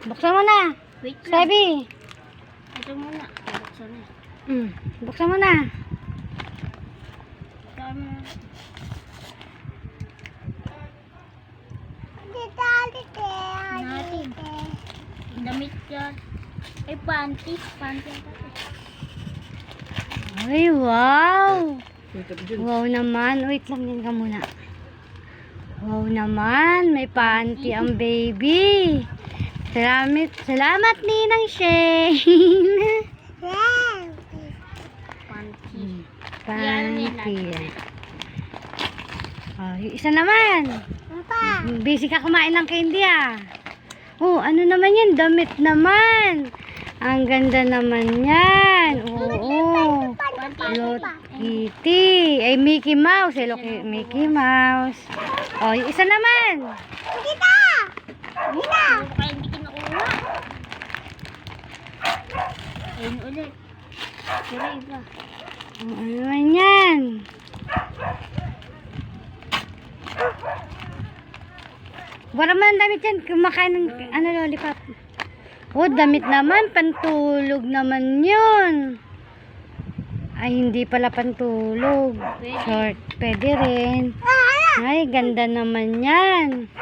Buksan mo na. Wait lang. Sabi. Ito muna. Buksan na. Buksan mo na. Tama. Natin. Damit yan. Ay, panty. Panty ang tapos. Ay, wow. Wow naman. Wait lang din ka muna. Wow naman. May panty ang baby. Salamat Ninang Shane. Panty. Panty. Oh, yung isa naman. Busy ka kumain ng candy ah. Oh, ano naman yan? Damit naman. Ang ganda naman yan. Oo. Hello Kitty. Ay, Mickey Mouse. Hello Mickey Mouse. Oh, yung isa naman. Kita! Kita! Kaya hindi kinukuha. Ayun ulit. Pero iba. Oh, ano naman yan? Wala man damit yan. Kumakain ng lollipop. Oh, damit naman. Pantulog naman yun. Ay, hindi pala pantulog. Short. Pwede rin. Ay, ganda naman yan.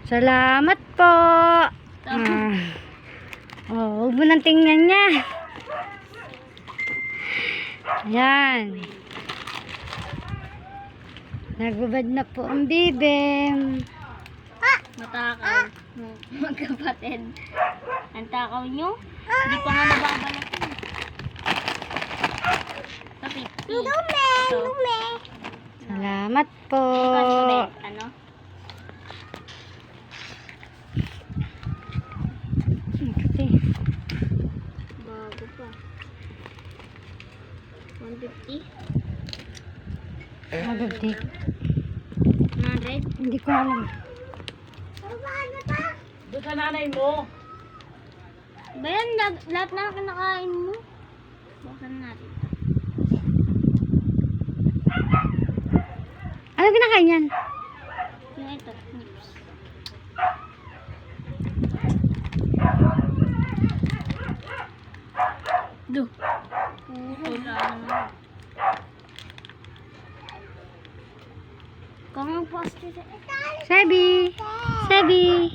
Salamat po. Oh, huwag mo nang tingnan niya. Yan. Nagbabad na po ang bibim. Matakaw. Magkapatid. Ang takaw nyo? Hindi pa nga nababalatin. Kapit. Dumi. Salamat po. Ano? Okay. Bago pa. 150? Magabdi. 100? Hindi ko alam. Doon sa nanay mo. Ba yan? Lahat na kinakain mo? Buksan natin. Ano kinakain yan? Yung ito. Nips. Do. Puro lang. Kung ang poster. Sebi. Sebi.